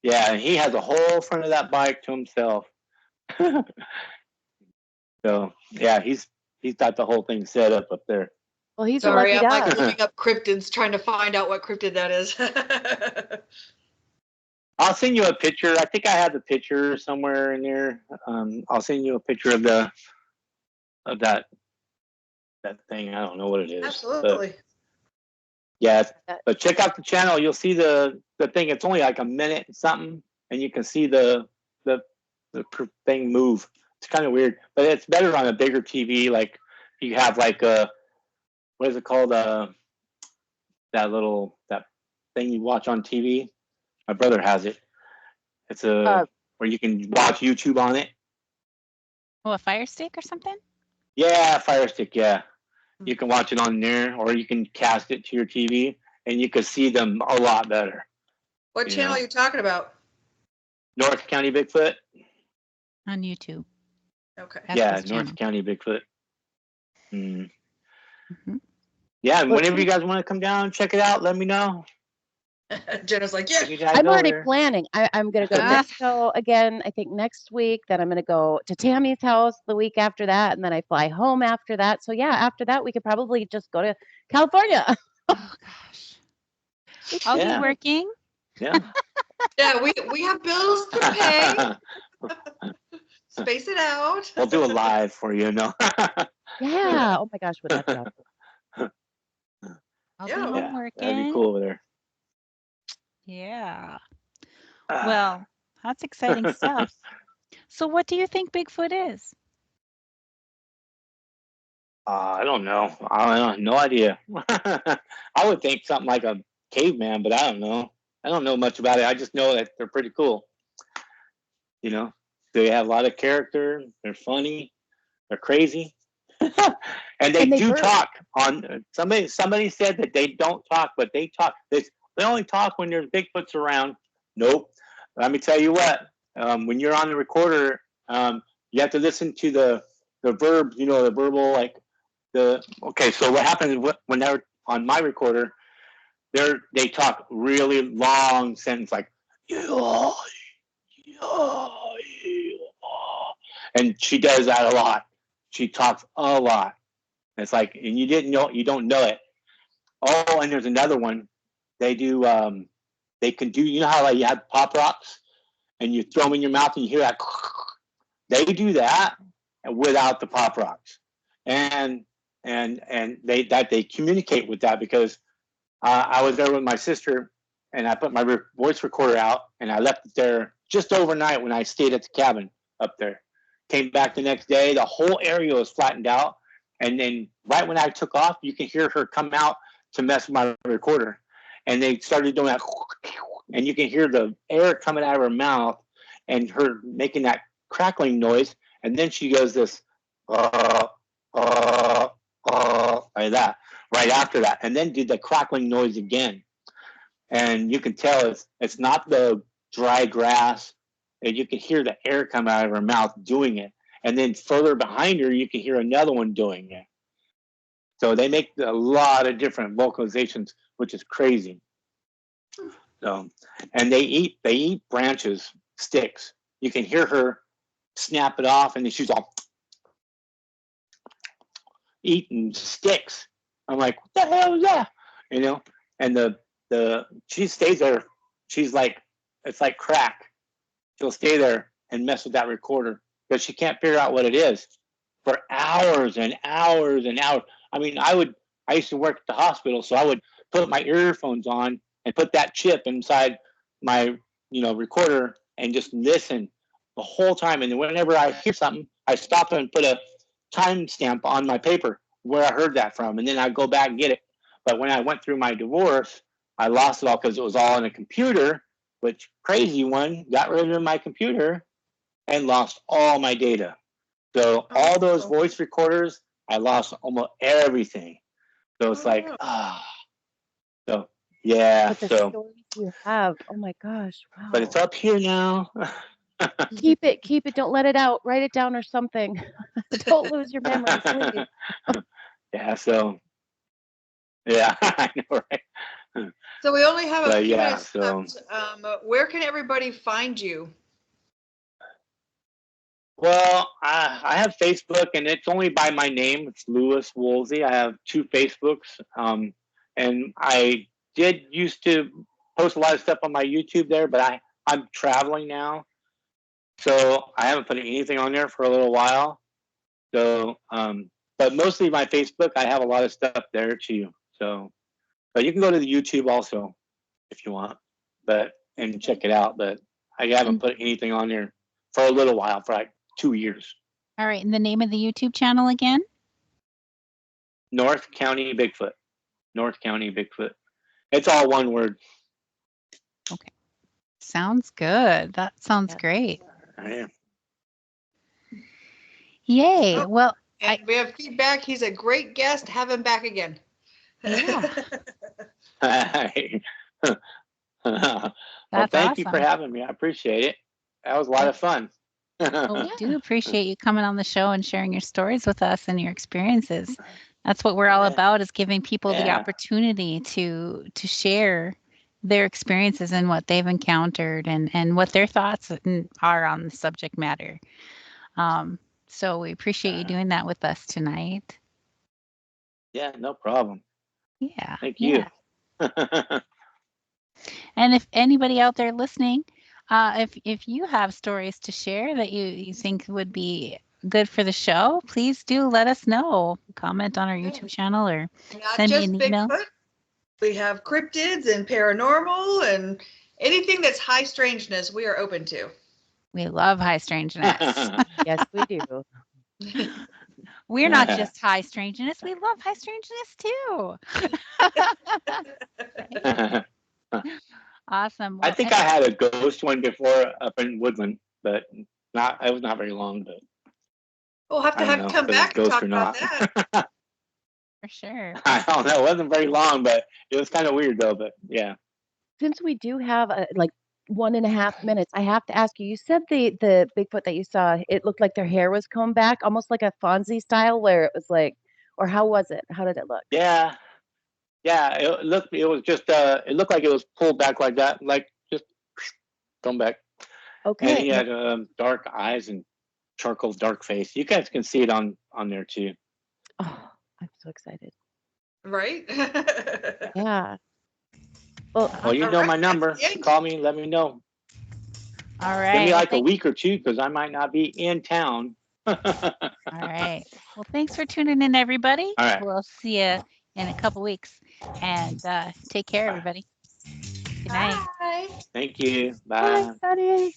E: yeah, he has a whole front of that bike to himself. So yeah, he's got the whole thing set up there.
C: Well, he's
D: Sorry,
C: a
D: I'm
C: lucky
D: like
C: dog.
D: looking up cryptids, trying to find out what cryptid that is.
E: I'll send you a picture. I think I have the picture somewhere in there. I'll send you a picture of that thing. I don't know what it is.
D: Absolutely.
E: But yeah, but check out the channel. You'll see the thing. It's only like a minute and something, and you can see the thing move. It's kind of weird, but it's better on a bigger TV. Like you have like what is it called? That thing you watch on TV. My brother has it. It's where you can watch YouTube on it.
F: Oh, a Fire Stick or something?
E: Yeah, Fire Stick. Yeah, you can watch it on there, or you can cast it to your TV, and you can see them a lot better.
D: What channel are you talking about?
E: North County Bigfoot.
F: On YouTube.
D: Okay.
F: That's
E: Yeah,
F: his
E: North
F: channel.
E: County Bigfoot. Mm.
F: Mhm.
E: Yeah, and whenever you guys want to come down, check it out. Let me know.
D: Jenna's like, yeah.
E: Take you guys
C: I'm
E: over
C: already
E: there.
C: planning. I'm going to go to
F: Ah.
C: Mexico again, I think next week. Then I'm going to go to Tammy's house the week after that. And then I fly home after that. So, yeah, after that, we could probably just go to California.
F: Oh gosh. I'll
E: Yeah.
F: be working.
E: Yeah.
D: Yeah, we have bills to pay. Space it out.
E: We'll do a live for you, no?
C: Yeah. Oh, my gosh. Would that be awesome?
F: I'll
D: Yeah.
F: be home
E: Yeah,
F: working.
E: that'd be cool over there.
F: Yeah. Well, that's exciting stuff. So what do you think Bigfoot is?
E: I don't know. I have no idea. I would think something like a caveman, but I don't know. I don't know much about it. I just know that they're pretty cool. You know, they have a lot of character. They're funny. They're crazy. And they do
C: burp.
E: talk on somebody said that they don't talk, but they talk. They only talk when there's Bigfoots around. Nope. Let me tell you what, when you're on the recorder, you have to listen to the verbs, the verbal, like okay, so what happens when they're on my recorder, they talk really long sentence, like, and she does that a lot. She talks a lot. It's like, and you don't know it. Oh, and there's another one. They do, they can do, how like you have pop rocks and you throw them in your mouth and you hear that. They do that without the pop rocks. And they communicate with that because I was there with my sister and I put my voice recorder out and I left it there just overnight when I stayed at the cabin up there. Came back the next day, the whole area was flattened out. And then right when I took off, you can hear her come out to mess with my recorder. And they started doing that, and you can hear the air coming out of her mouth and her making that crackling noise. And then she goes this, like that, right after that. And then did the crackling noise again. And you can tell it's not the dry grass, and you can hear the air come out of her mouth doing it. And then further behind her, you can hear another one doing it. So they make a lot of different vocalizations, which is crazy. So, and they eat branches, sticks. You can hear her snap it off, and then she's all eating sticks. I'm like, what the hell is that? You know, and she stays there. She's like, it's like crack. She'll stay there and mess with that recorder because she can't figure out what it is for hours and hours and hours. I mean, I used to work at the hospital, so I would put my earphones on and put that chip inside my, recorder and just listen the whole time. And then whenever I hear something, I stop and put a timestamp on my paper where I heard that from, and then I go back and get it. But when I went through my divorce, I lost it all because it was all in a computer, which crazy one got rid of my computer and lost all my data. So all those voice recorders, I lost almost everything. So it's like, so yeah.
C: But the stories you have, oh my gosh, wow.
E: But it's up here now.
C: Keep it. Don't let it out. Write it down or something. Don't lose your memory, please.
E: Yeah. So yeah, I know, right?
D: So we only have a few
E: yeah,
D: minutes left. Where can everybody find you?
E: Well, I have Facebook, and it's only by my name. It's Lewis Woolsey. I have 2 Facebooks, and I did used to post a lot of stuff on my YouTube there, but I'm traveling now, so I haven't put anything on there for a little while. So, but mostly my Facebook, I have a lot of stuff there too. So, but you can go to the YouTube also if you want, and check it out. But I haven't put anything on there for a little while, for like 2 years.
F: All right. And the name of the YouTube channel again?
E: North County Bigfoot. North County Bigfoot. It's all one word.
F: Okay. Sounds good. That sounds great.
E: Yeah.
F: Yay. Well,
D: and we have feedback. He's a great guest. Have him back again.
F: Yeah.
E: Well, thank you for having me. I appreciate it. That was a lot of fun.
F: Well, we do appreciate you coming on the show and sharing your stories with us and your experiences. That's what we're all about, is giving people the opportunity to share their experiences and what they've encountered and what their thoughts are on the subject matter. So we appreciate you doing that with us tonight.
E: Yeah, no problem.
F: Yeah.
E: Thank you.
F: And if anybody out there listening, if you have stories to share that you think would be good for the show, please do let us know. Comment on our YouTube channel or send me an email.
D: Bigfoot. We have cryptids and paranormal and anything that's high strangeness we are open to.
F: We love high strangeness.
C: Yes, we do.
F: We're not just high strangeness. We love high strangeness too. Awesome. Well,
E: I think I had a ghost one before up in Woodland, but it was not very long. But
D: we'll have to have you come back and talk about that.
F: For sure.
E: I don't know. It wasn't very long, but it was kind of weird though. But yeah.
C: Since we do have 1.5 minutes, I have to ask you. You said the Bigfoot that you saw, it looked like their hair was combed back, almost like a Fonzie style, where it was like, or how was it? How did it look?
E: Yeah. It looked like it was pulled back like that, like just come back.
C: Okay.
E: And he had dark eyes and charcoal dark face. You guys can see it on there too.
C: Oh, I'm so excited.
D: Right?
C: Yeah.
E: Well, you know my number. Call me, let me know.
F: All right.
E: Give me like a week or two, because I might not be in town.
F: All right. Well, thanks for tuning in, everybody.
E: All right.
F: We'll see you in a couple weeks. And take care, everybody. Good night.
D: Bye.
E: Thank you. Bye.
C: Bye, buddy.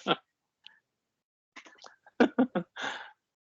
C: Bye.